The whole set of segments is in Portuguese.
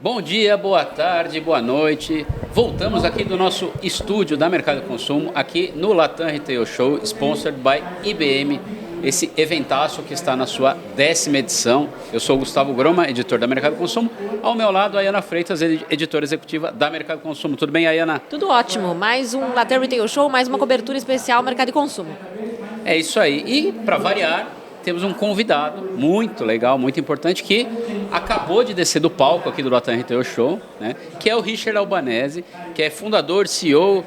Bom dia, boa tarde, boa noite. Voltamos aqui do nosso estúdio da Mercado Consumo, aqui no Latam Retail Show, sponsored by IBM, esse eventaço que está na sua 10ª edição. Eu sou o Gustavo Groma, editor da Mercado Consumo. Ao meu lado, a Ayana Freitas, editora executiva da Mercado Consumo. Tudo bem, Ayana? Tudo ótimo. Mais um Latam Retail Show, mais uma cobertura especial Mercado Consumo. É isso aí. E, para variar, temos um convidado muito legal, muito importante, que acabou de descer do palco aqui do Latam Retail Show, né? Que é o Richard Albanese, que é fundador, CEO,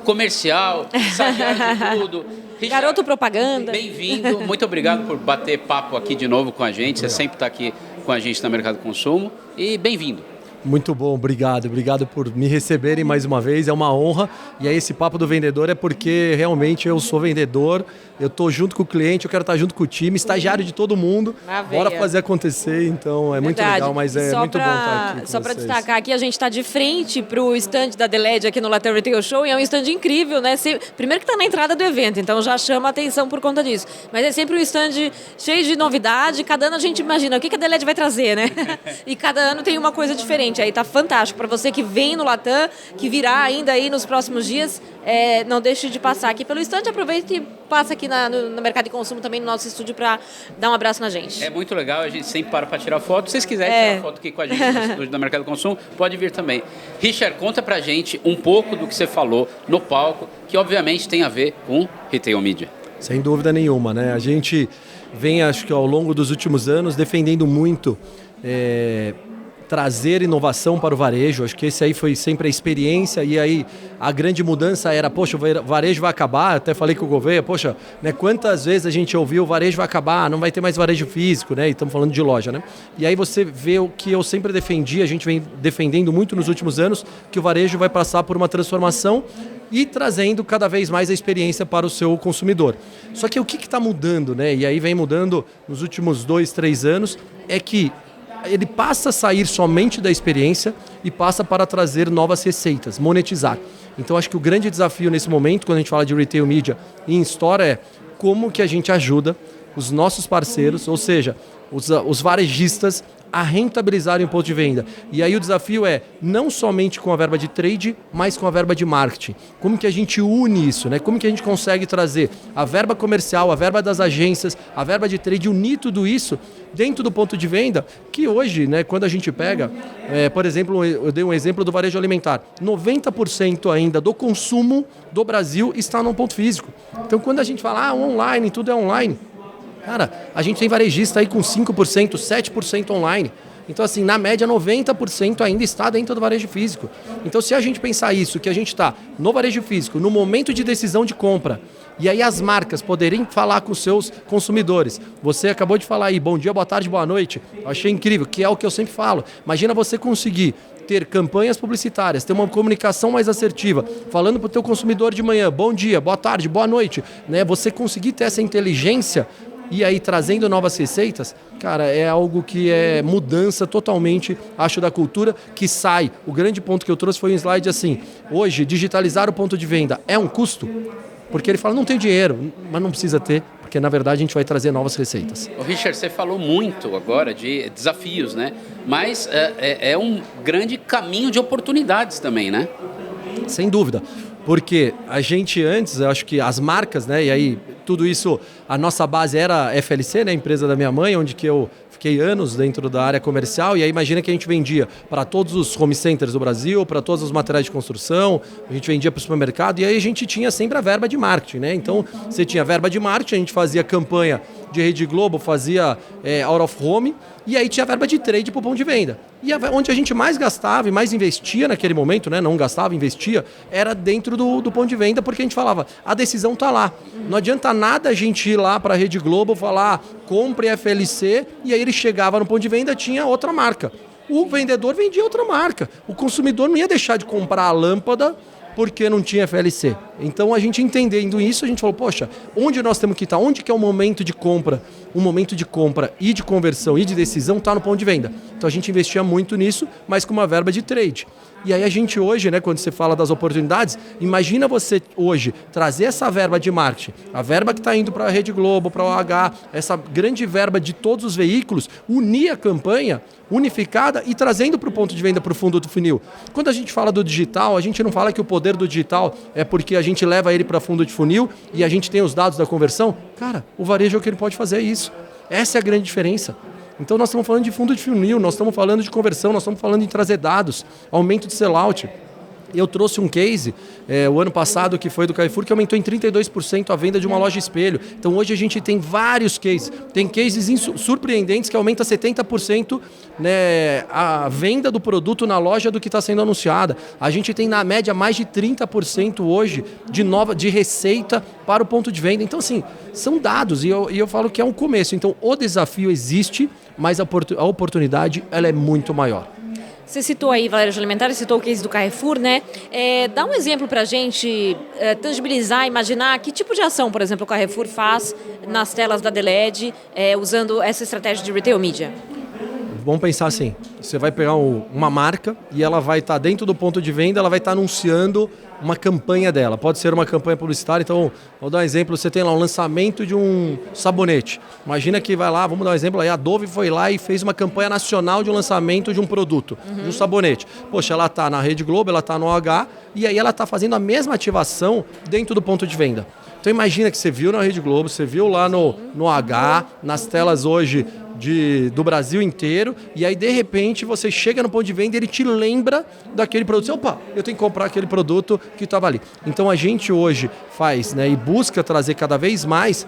comercial, estagiário de tudo. Richard, garoto propaganda. Bem-vindo, muito obrigado por bater papo aqui de novo com a gente. Você sempre está aqui com a gente na Mercado Consumo e bem-vindo. Muito bom, obrigado. Obrigado por me receberem mais uma vez, é uma honra. E aí esse papo do vendedor é porque realmente eu sou vendedor, eu estou junto com o cliente, eu quero estar junto com o time, estagiário de todo mundo. Bora fazer acontecer, então é muito legal, mas é muito bom estar aqui com Só para vocês. destacar aqui, a gente está de frente para o stand da Deled aqui no Latam Retail Show e é um stand incrível, né? Primeiro que está na entrada do evento, então já chama a atenção por conta disso. Mas é sempre um stand cheio de novidade, cada ano a gente imagina o que a Deled vai trazer, né? E cada ano tem uma coisa diferente. Aí tá fantástico. Para você que vem no Latam, que virá ainda aí nos próximos dias, não deixe de passar aqui pelo stand. Aproveite e passa aqui no Mercado de Consumo também no nosso estúdio para dar um abraço na gente. É muito legal, a gente sempre para tirar foto. Se vocês quiserem tirar foto aqui com a gente no estúdio da Mercado Consumo, pode vir também. Richard, conta pra gente um pouco do que você falou no palco, que obviamente tem a ver com Retail Media. Sem dúvida nenhuma, né? A gente vem, acho que ao longo dos últimos anos, defendendo muito trazer inovação para o varejo. Acho que esse aí foi sempre a experiência, e aí a grande mudança era, poxa, o varejo vai acabar. Até falei com o Gouveia, poxa, né, quantas vezes a gente ouviu o varejo vai acabar, não vai ter mais varejo físico, né? E estamos falando de loja, né? E aí você vê o que eu sempre defendi, a gente vem defendendo muito nos últimos anos, que o varejo vai passar por uma transformação e trazendo cada vez mais a experiência para o seu consumidor. Só que o que está mudando, né? E aí vem mudando nos últimos 2, 3 anos, é que ele passa a sair somente da experiência e passa para trazer novas receitas, monetizar. Então acho que o grande desafio nesse momento, quando a gente fala de Retail Media e In-Store, é como que a gente ajuda os nossos parceiros, ou seja, os varejistas, a rentabilizarem o ponto de venda. E aí o desafio é não somente com a verba de trade, mas com a verba de marketing. Como que a gente une isso, né? Como que a gente consegue trazer a verba comercial, a verba das agências, a verba de trade, unir tudo isso dentro do ponto de venda, que hoje, né, quando a gente pega, por exemplo, eu dei um exemplo do varejo alimentar, 90% ainda do consumo do Brasil está num ponto físico. Então quando a gente fala, online, tudo é online, cara, a gente tem varejista aí com 5%, 7% online. Então, assim, na média, 90% ainda está dentro do varejo físico. Então, se a gente pensar isso, que a gente está no varejo físico, no momento de decisão de compra, e aí as marcas poderem falar com os seus consumidores. Você acabou de falar aí, bom dia, boa tarde, boa noite. Eu achei incrível, que é o que eu sempre falo. Imagina você conseguir ter campanhas publicitárias, ter uma comunicação mais assertiva, falando para o teu consumidor de manhã, bom dia, boa tarde, boa noite. Né? Você conseguir ter essa inteligência e aí trazendo novas receitas, cara, é algo que é mudança totalmente, acho, da cultura, que sai. O grande ponto que eu trouxe foi um slide assim, hoje, digitalizar o ponto de venda é um custo? Porque ele fala, não tem dinheiro, mas não precisa ter, porque na verdade a gente vai trazer novas receitas. Ô Richard, você falou muito agora de desafios, né? Mas é um grande caminho de oportunidades também, né? Sem dúvida. Porque a gente antes, eu acho que as marcas, né, e aí tudo isso, a nossa base era a FLC, né, a empresa da minha mãe, onde que eu fiquei anos dentro da área comercial, e aí imagina que a gente vendia para todos os home centers do Brasil, para todos os materiais de construção, a gente vendia para o supermercado, e aí a gente tinha sempre a verba de marketing, né? Então você tinha verba de marketing, a gente fazia campanha de Rede Globo, fazia out of home, e aí tinha verba de trade para o ponto de venda. E onde a gente mais gastava e mais investia naquele momento, né? Não gastava, investia, era dentro do ponto de venda, porque a gente falava, a decisão está lá. Não adianta nada a gente ir lá para a Rede Globo, falar, compre FLC, e aí ele chegava no ponto de venda, tinha outra marca. O vendedor vendia outra marca. O consumidor não ia deixar de comprar a lâmpada porque não tinha FLC. Então a gente entendendo isso, a gente falou, poxa, onde nós temos que estar? Onde que é o momento de compra? O momento de compra e de conversão e de decisão está no ponto de venda. Então a gente investia muito nisso, mas com uma verba de trade. E aí a gente hoje, né, quando você fala das oportunidades, imagina você hoje trazer essa verba de marketing, a verba que está indo para a Rede Globo, para o OH, essa grande verba de todos os veículos, unir a campanha unificada e trazendo para o ponto de venda, para o fundo do funil. Quando a gente fala do digital, a gente não fala que o poder do digital é porque a gente leva ele para fundo de funil e a gente tem os dados da conversão. Cara, o varejo é o que ele pode fazer isso. Essa é a grande diferença. Então nós estamos falando de fundo de funil, nós estamos falando de conversão, nós estamos falando em trazer dados, aumento de sellout. Eu trouxe um case o ano passado que foi do Carrefour que aumentou em 32% a venda de uma loja espelho. Então hoje a gente tem vários cases. Tem cases surpreendentes que aumenta 70% né, a venda do produto na loja do que está sendo anunciada. A gente tem na média mais de 30% hoje de receita para o ponto de venda. Então assim, são dados e eu falo que é um começo. Então o desafio existe, mas a oportunidade ela é muito maior. Você citou aí varejo alimentar, citou o case do Carrefour, né? Dá um exemplo para a gente tangibilizar, imaginar que tipo de ação, por exemplo, o Carrefour faz nas telas da DLED, usando essa estratégia de retail media. Vamos pensar assim, você vai pegar uma marca e ela vai estar dentro do ponto de venda, ela vai estar anunciando uma campanha dela. Pode ser uma campanha publicitária, então vou dar um exemplo, você tem lá um lançamento de um sabonete. Imagina que vai lá, vamos dar um exemplo aí, a Dove foi lá e fez uma campanha nacional de um lançamento de um produto, de um sabonete. Poxa, ela está na Rede Globo, ela está no OH e aí ela está fazendo a mesma ativação dentro do ponto de venda. Então imagina que você viu na Rede Globo, você viu lá no OH, nas telas hoje do Brasil inteiro, e aí de repente você chega no ponto de venda e ele te lembra daquele produto. Opa, eu tenho que comprar aquele produto que estava ali. Então a gente hoje faz, né, e busca trazer cada vez mais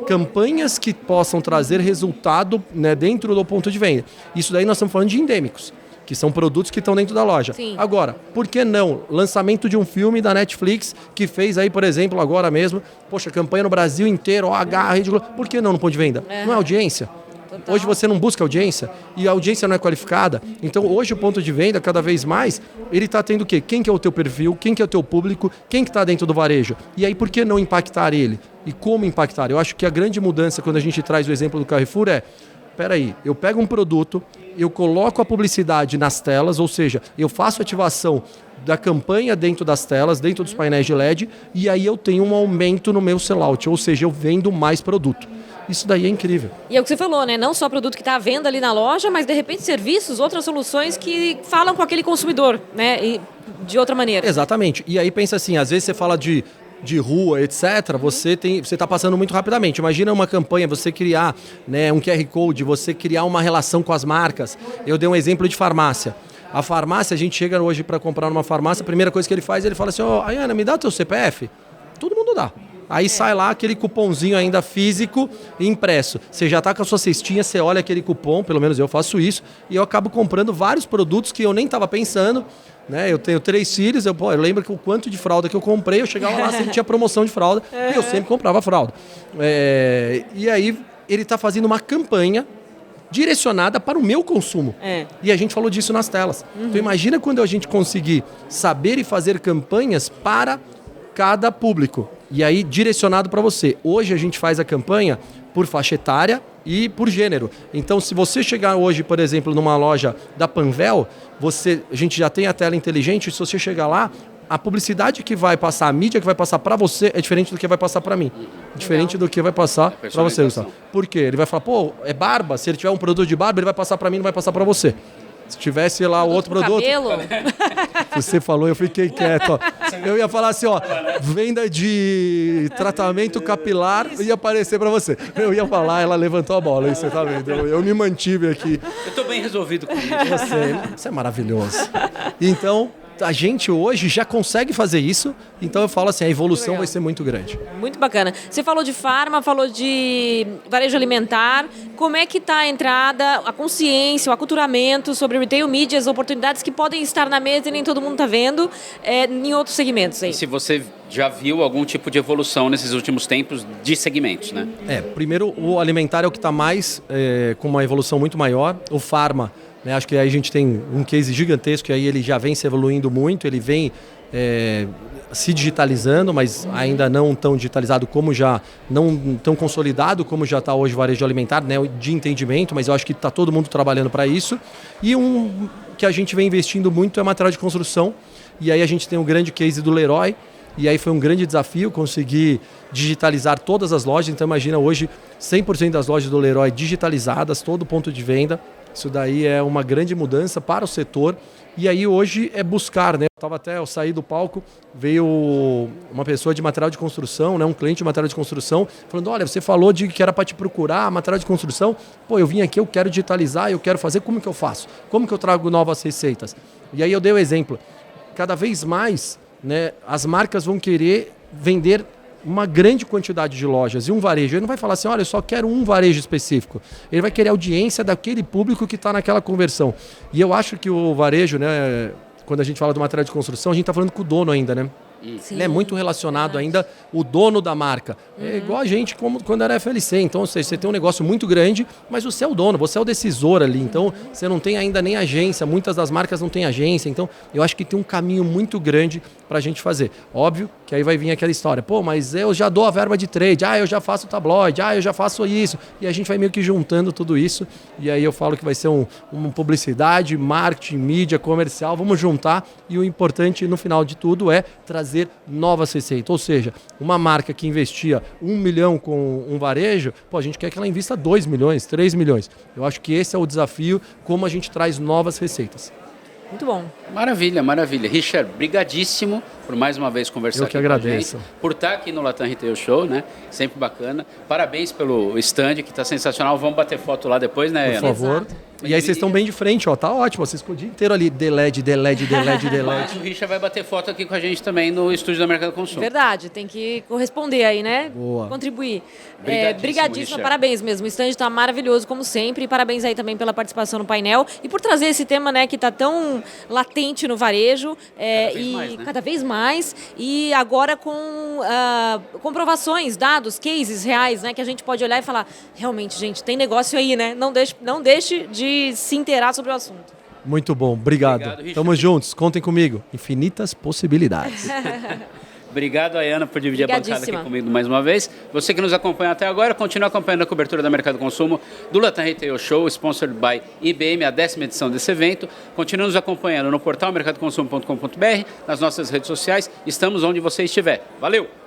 campanhas que possam trazer resultado, né, dentro do ponto de venda. Isso daí nós estamos falando de endêmicos, que são produtos que estão dentro da loja. Sim. Agora, por que não? Lançamento de um filme da Netflix, que fez aí, por exemplo, agora mesmo, poxa, campanha no Brasil inteiro, OH, Rede Globo. Por que não no ponto de venda? Não é audiência? Total. Hoje você não busca audiência e a audiência não é qualificada. Então hoje o ponto de venda, cada vez mais, ele está tendo o quê? Quem que é o teu perfil, quem que é o teu público, quem que está dentro do varejo. E aí por que não impactar ele? E como impactar? Eu acho que a grande mudança quando a gente traz o exemplo do Carrefour peraí, eu pego um produto, eu coloco a publicidade nas telas, ou seja, eu faço ativação da campanha dentro das telas, dentro dos painéis de LED, e aí eu tenho um aumento no meu sellout, ou seja, eu vendo mais produto. Isso daí é incrível. E é o que você falou, né? Não só produto que está à venda ali na loja, mas de repente serviços, outras soluções que falam com aquele consumidor, né? E de outra maneira. Exatamente. E aí pensa assim, às vezes você fala de rua, etc., você está passando muito rapidamente. Imagina uma campanha, você criar, né, um QR Code, você criar uma relação com as marcas. Eu dei um exemplo de farmácia. A farmácia, a gente chega hoje para comprar numa farmácia, a primeira coisa que ele faz, ele fala assim, Ayana, me dá o teu CPF? Todo mundo dá. Aí sai lá aquele cupomzinho ainda físico e impresso. Você já está com a sua cestinha, você olha aquele cupom, pelo menos eu faço isso, e eu acabo comprando vários produtos que eu nem estava pensando. Né? Eu tenho 3 filhos, eu lembro que o quanto de fralda que eu comprei, eu chegava lá, sempre tinha promoção de fralda, e eu sempre comprava fralda. E aí ele está fazendo uma campanha direcionada para o meu consumo. E a gente falou disso nas telas. Então imagina quando a gente conseguir saber e fazer campanhas para cada público. E aí a para você. Hoje a gente faz a campanha por faixa etária e por gênero. Então, se você chegar hoje, por exemplo, numa loja da Panvel, a gente já tem a tela inteligente, se você chegar lá, a publicidade que vai passar, a mídia que vai passar para você é diferente do que vai passar para mim. Diferente do que vai passar para você, Gustavo. Por quê? Ele vai falar, é barba, se ele tiver um produto de barba, ele vai passar para mim, não vai passar para você. Se tivesse lá o outro produto... Cabelo. Você falou, eu fiquei quieto. Eu ia falar assim, venda de tratamento capilar ia aparecer para você. Eu ia falar, ela levantou a bola, você tá vendo? Eu me mantive aqui. Eu tô bem resolvido com isso. Você é maravilhoso. Então, a gente hoje já consegue fazer isso, então eu falo assim, a evolução vai ser muito grande. Muito bacana. Você falou de farma, falou de varejo alimentar. Como é que está a entrada, a consciência, o aculturamento sobre retail media, as oportunidades que podem estar na mesa e nem todo mundo está vendo em outros segmentos aí? Se você já viu algum tipo de evolução nesses últimos tempos de segmentos, né? Primeiro o alimentar é o que está mais com uma evolução muito maior. O farma, né, acho que aí a gente tem um case gigantesco e aí ele já vem se evoluindo muito, ele vem se digitalizando, mas ainda não tão digitalizado como não tão consolidado como já está hoje o varejo alimentar, né, de entendimento, mas eu acho que está todo mundo trabalhando para isso. E que a gente vem investindo muito é material de construção, e aí a gente tem um grande case do Leroy, e aí foi um grande desafio conseguir digitalizar todas as lojas. Então imagina hoje 100% das lojas do Leroy digitalizadas, todo ponto de venda. Isso daí é uma grande mudança para o setor. E aí hoje é buscar, né? Eu saí do palco, veio uma pessoa de material de construção, né? Um cliente de material de construção, falando, olha, você falou que era para te procurar material de construção. Pô, eu vim aqui, eu quero digitalizar, eu quero fazer, como que eu faço? Como que eu trago novas receitas? E aí eu dei o exemplo. Cada vez mais, né, as marcas vão querer vender uma grande quantidade de lojas e um varejo. Ele não vai falar assim, olha, eu só quero um varejo específico. Ele vai querer audiência daquele público que está naquela conversão. E eu acho que o varejo, né, quando a gente fala do material de construção, a gente está falando com o dono ainda, né? Sim, ele é muito relacionado ainda o dono da marca. É igual a gente quando era FLC. Então, ou seja, você tem um negócio muito grande, mas você é o dono, você é o decisor ali. Então, você não tem ainda nem agência. Muitas das marcas não têm agência. Então, eu acho que tem um caminho muito grande para a gente fazer. Óbvio que aí vai vir aquela história. Pô, mas eu já dou a verba de trade. Eu já faço tabloide. Eu já faço isso. E a gente vai meio que juntando tudo isso. E aí eu falo que vai ser uma publicidade, marketing, mídia, comercial. Vamos juntar. E o importante, no final de tudo, é trazer novas receitas. Ou seja, uma marca que investia 1 milhão com um varejo, a gente quer que ela invista 2 milhões, 3 milhões. Eu acho que esse é o desafio, como a gente traz novas receitas. Muito bom. Maravilha, maravilha. Richard, brigadíssimo por mais uma vez conversar aqui com a gente, por estar aqui no Latam Retail Show, né? Sempre bacana. Parabéns pelo stand, que está sensacional. Vamos bater foto lá depois, né, Ana? Por favor. Exato. E aí vocês estão bem de frente, ó. Tá ótimo. Vocês ficam o dia inteiro ali, deled. Mas o Richard vai bater foto aqui com a gente também no estúdio da Mercado Consumo. Verdade, tem que corresponder aí, né? Boa. Contribuir. Brigadíssimo, parabéns mesmo. O stand está maravilhoso, como sempre. E parabéns aí também pela participação no painel e por trazer esse tema, né, que está tão latente no varejo. Cada vez mais. E agora com comprovações, dados, cases reais, né, que a gente pode olhar e falar, realmente, gente, tem negócio aí, né? Não deixe de se inteirar sobre o assunto. Muito bom, obrigado. Tamo juntos, contem comigo. Infinitas possibilidades. Obrigado, Ayana, por dividir a bancada aqui comigo mais uma vez. Você que nos acompanha até agora, continua acompanhando a cobertura da Mercado Consumo do Latam Retail Show, sponsored by IBM, a 10ª edição desse evento. Continue nos acompanhando no portal mercadoconsumo.com.br, nas nossas redes sociais. Estamos onde você estiver. Valeu!